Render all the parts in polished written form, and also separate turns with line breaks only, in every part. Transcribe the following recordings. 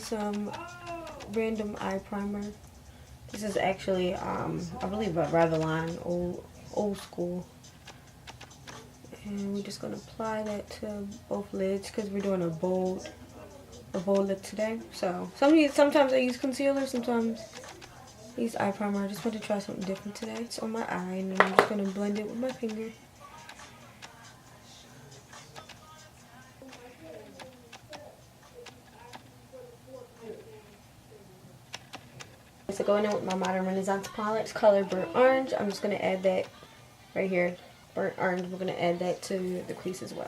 some random eye primer. This is actually, I believe, a Maybelline, old school. And we're just gonna apply that to both lids because we're doing a bold look today. So sometimes I use concealer, sometimes I use eye primer. I just want to try something different today. It's on my eye, and then I'm just gonna blend it with my finger. So going in with my Modern Renaissance palette, it's color burnt orange. I'm just gonna add that right here, burnt orange. We're gonna add that to the crease as well.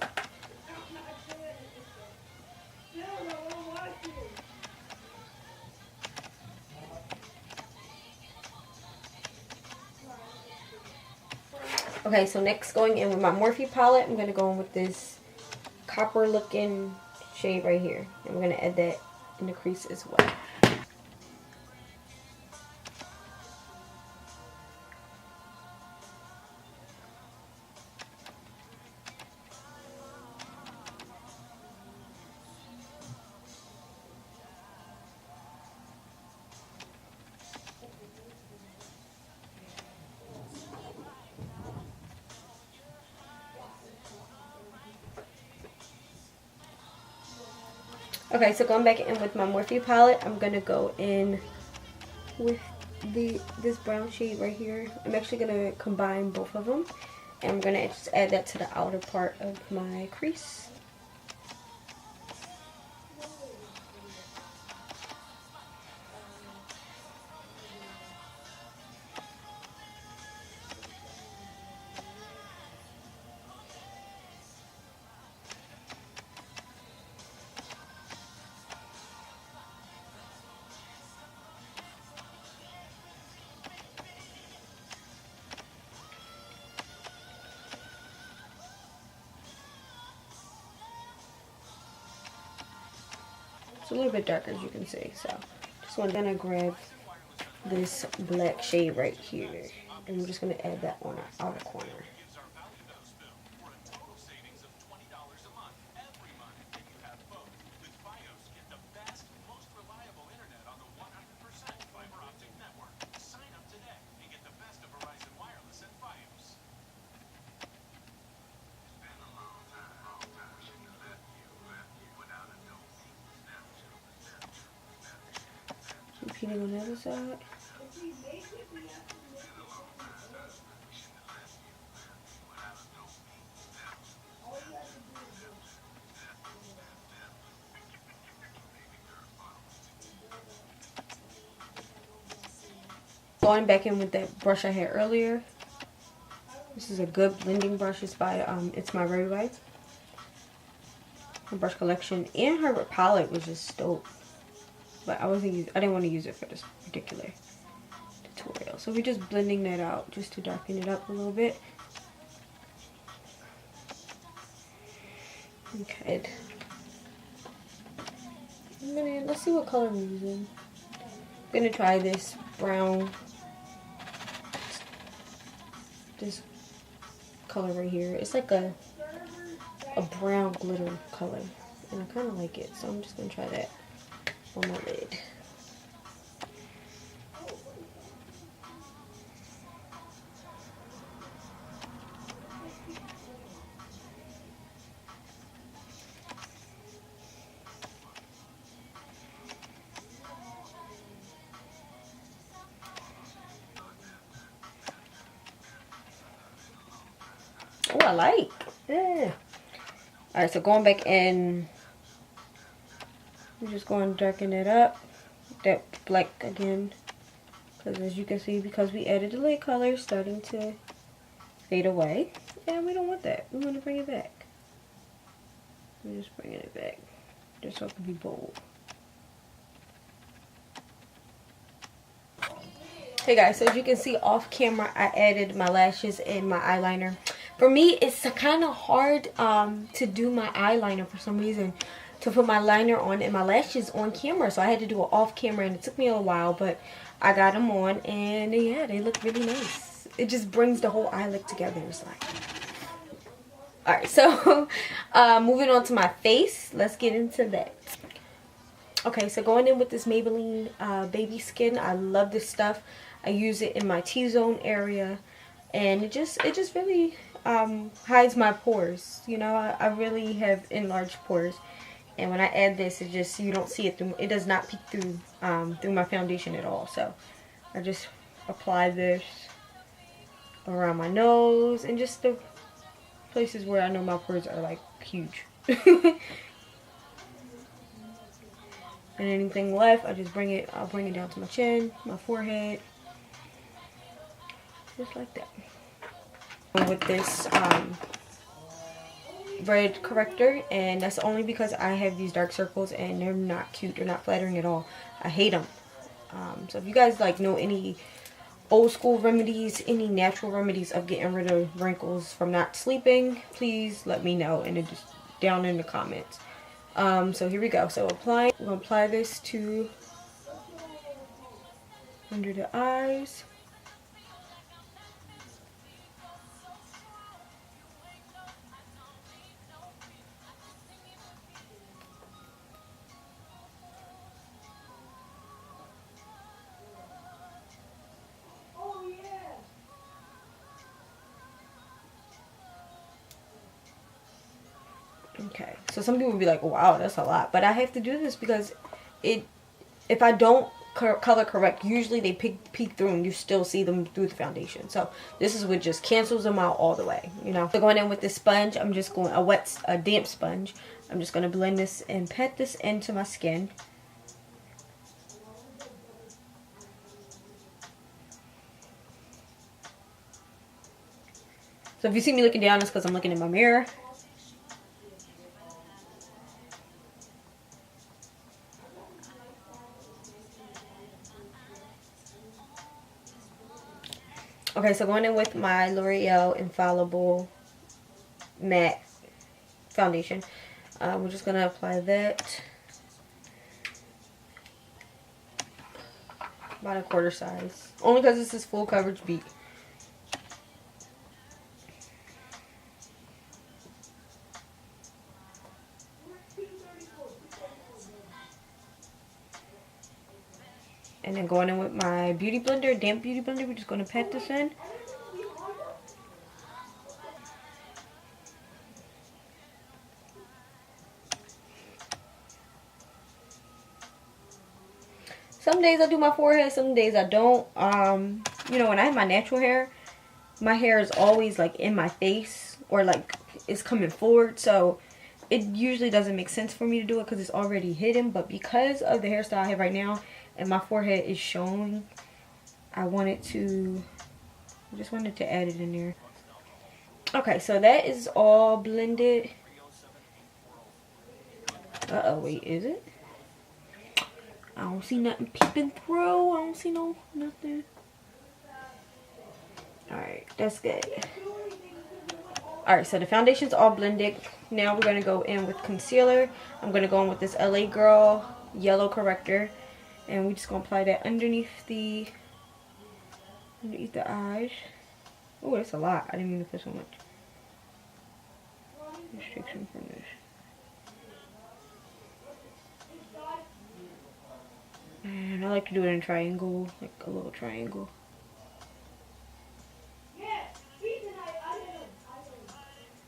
Okay, so next going in with my Morphe palette, I'm gonna go in with this copper looking shade right here, and we're gonna add that in the crease as well. Okay, so going back in with my Morphe palette, I'm gonna go in with this brown shade right here. I'm actually gonna combine both of them, and I'm gonna just add that to the outer part of my crease. It's a little bit darker, as you can see, so just gonna grab this black shade right here, and I'm just gonna add that on our outer corner. Repeating on the other side. Going back in with that brush I had earlier. This is a good blending brush. It's by ITSMYRAYRAYE. Her brush collection and her palette was just dope. But I didn't want to use it for this particular tutorial. So we're just blending that out just to darken it up a little bit. Okay. Let's see what color I'm using. I'm gonna try this brown, this color right here. It's like a brown glitter color, and I kind of like it. So I'm just gonna try that on my lid. Oh, I like. Yeah. Alright, so going back in, I'm just going to darken it up. That black again. Because as you can see, because we added the lid color, starting to fade away. And we don't want that. We want to bring it back. We're just bringing it back. Just so it can be bold. Hey guys, so as you can see off camera, I added my lashes and my eyeliner. For me, it's kind of hard to do my eyeliner for some reason. To put my liner on and my lashes on camera. So I had to do it off camera, and it took me a while, but I got them on, and yeah, they look really nice. It just brings the whole eye look together. It's like... Alright, so moving on to my face. Let's get into that. Okay, so going in with this Maybelline Baby Skin. I love this stuff. I use it in my T-zone area, and it just really hides my pores. You know, I really have enlarged pores, and when I add this, it just, you don't see it through. It does not peek through through my foundation at all. So I just apply this around my nose and just the places where I know my pores are like huge. And anything left, I'll bring it down to my chin, my forehead, just like that. With this red corrector, and that's only because I have these dark circles and they're not cute, they're not flattering at all. I hate them. So if you guys like know any old school remedies, any natural remedies of getting rid of wrinkles from not sleeping, please let me know, and just down in the comments. So here we go. So we're gonna apply this to under the eyes. Okay, so some people will be like, wow, that's a lot, but I have to do this because if I don't color correct, usually they peek through and you still see them through the foundation. So this is what just cancels them out all the way, you know. So going in with this sponge, I'm just going a damp sponge. I'm just going to blend this and pat this into my skin. So if you see me looking down, it's because I'm looking in my mirror. Okay, so going in with my L'Oreal Infallible matte foundation. We're just going to apply that about a quarter size. Only because this is full coverage beat. And then going in with my beauty blender, damp beauty blender, we're just going to pat this in. Some days I do my forehead, some days I don't. You know, when I have my natural hair, my hair is always like in my face or like it's coming forward. So it usually doesn't make sense for me to do it because it's already hidden. But because of the hairstyle I have right now and my forehead is showing, I just wanted to add it in there. Okay, so that is all blended. Uh-oh, wait, is it? I don't see nothing peeping through. I don't see nothing. Alright, that's good. Alright, so the foundation's all blended. Now we're going to go in with concealer. I'm going to go in with this LA Girl yellow corrector. And we're just going to apply that underneath the eyes. Oh, that's a lot. I didn't mean to put so much. Restriction from this. And I like to do it in a triangle, like a little triangle.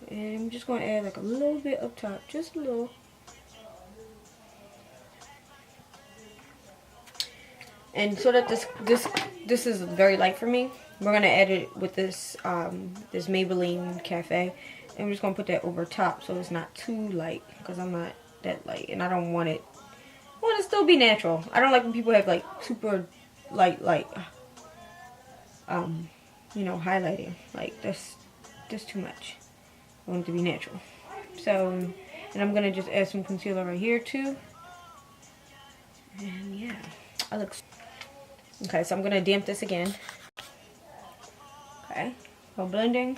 And I'm just going to add like a little bit up top, just a little. And so that this is very light for me, we're going to add it with this this Maybelline Cafe. And we're just going to put that over top so it's not too light, because I'm not that light and I don't want it. I want it to still be natural. I don't like when people have like super light you know, highlighting. Like that's just too much. I want it to be natural. So, and I'm gonna just add some concealer right here too. And yeah, I look. Okay, so I'm gonna damp this again. Okay, while blending.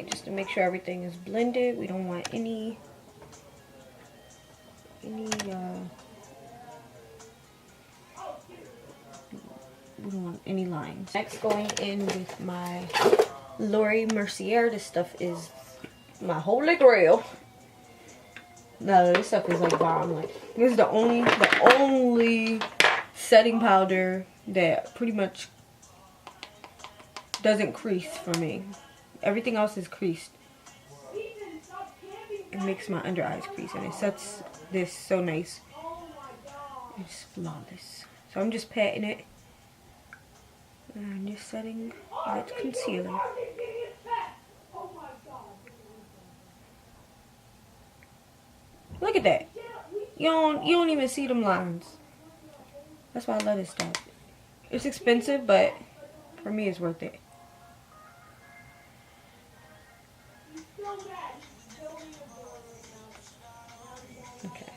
just to make sure everything is blended. We don't want any we don't want any lines. Next, going in with my Laura Mercier. This stuff is my holy grail. No, this stuff is like bomb. Like, this is the only setting powder that pretty much doesn't crease for me. Everything else is creased. It makes my under eyes crease, and it sets this so nice. It's flawless. So I'm just patting it and just setting that concealer. Look at that. You don't even see them lines. That's why I love this stuff. It's expensive, but for me it's worth it. Okay.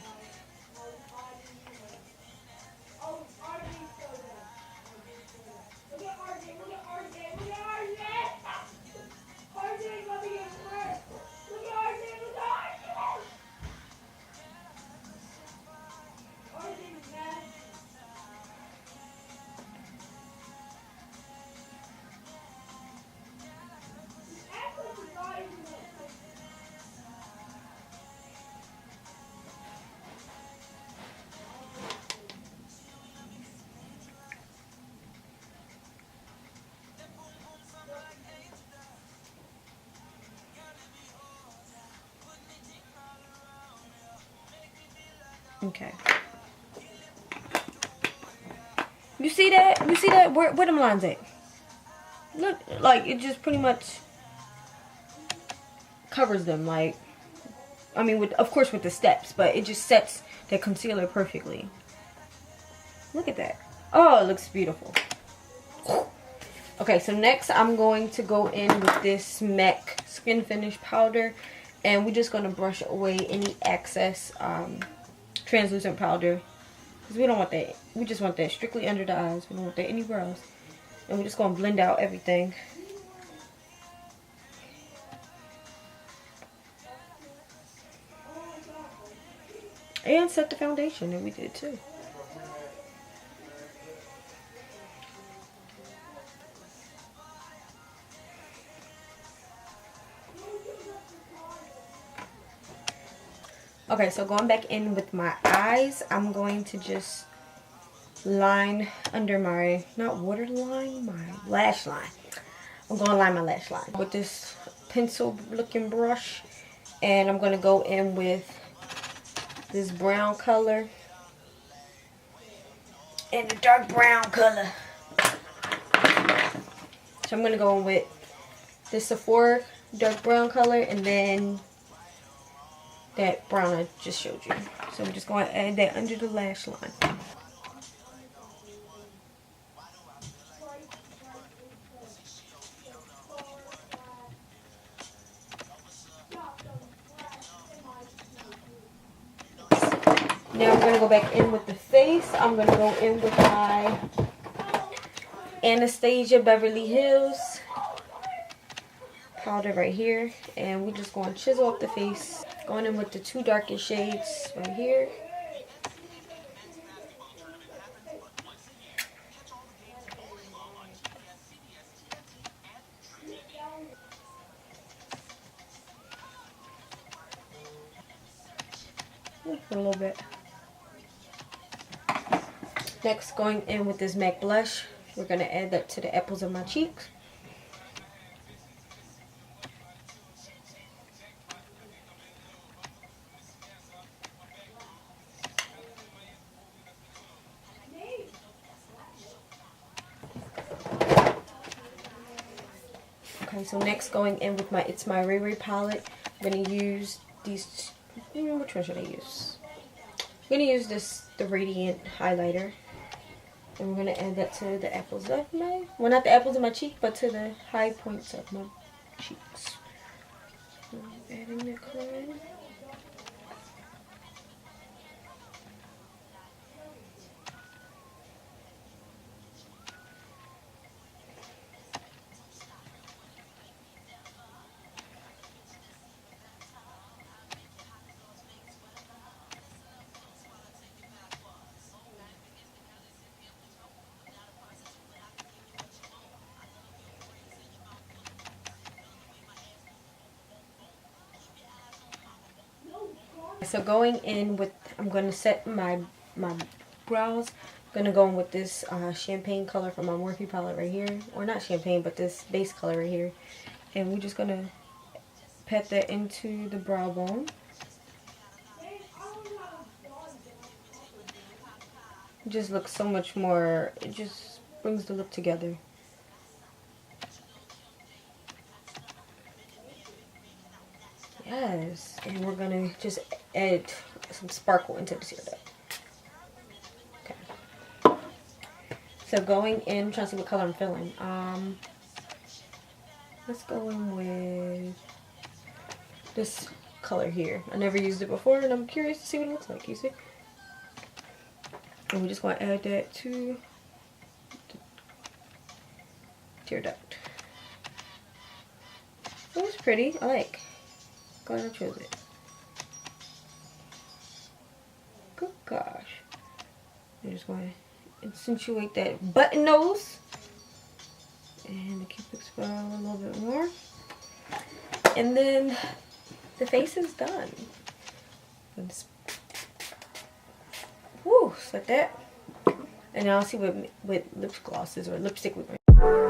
Okay. You see that? You see that? Where them lines at? Look, like it just pretty much covers them. Like, I mean, of course with the steps, but it just sets the concealer perfectly. Look at that. Oh, it looks beautiful. Okay, so next I'm going to go in with this MAC Skin Finish powder, and we're just gonna brush away any excess translucent powder, because we don't want that. We just want that strictly under the eyes. We don't want that anywhere else. And we're just going to blend out everything. And set the foundation, and we did too. Okay, so going back in with my eyes, I'm going to just line under my, not waterline, my lash line. I'm going to line my lash line with this pencil looking brush. And I'm going to go in with this brown color and the dark brown color. So I'm going to go in with this Sephora dark brown color and then that brown I just showed you. So I'm just going to add that under the lash line. Now I'm going to go back in with the face. I'm going to go in with my Anastasia Beverly Hills powder right here. And we're just going to chisel up the face. Going in with the two darkest shades right here. A little bit. Next, going in with this MAC blush. We're going to add that to the apples of my cheeks. Okay, so next going in with my It's My Ray Ray palette. I'm going to use these, which one should I use? I'm going to use the Radiant highlighter. And we're going to add that to the apples of my, well, not the apples of my cheek, but to the high points of my cheeks. So I'm adding the color. so going in with, I'm going to set my brows. I'm going to go in with this champagne color from my Morphe palette right here. Or not champagne, but this base color right here. And we're just going to pat that into the brow bone. It just looks so much more, it just brings the look together. Yes, and we're gonna just add some sparkle into this here though. Okay. So going in, trying to see what color I'm feeling. Let's go in with this color here. I never used it before, and I'm curious to see what it looks like. You see? And we're just going to add that to the tear duct. It was pretty. I like. Glad I chose it. Good gosh. I'm just going to accentuate that button nose. And the Cupid's bow a little bit more. And then the face is done. Woo, just like that. And now I'll see what lip glosses or lipstick we're going to.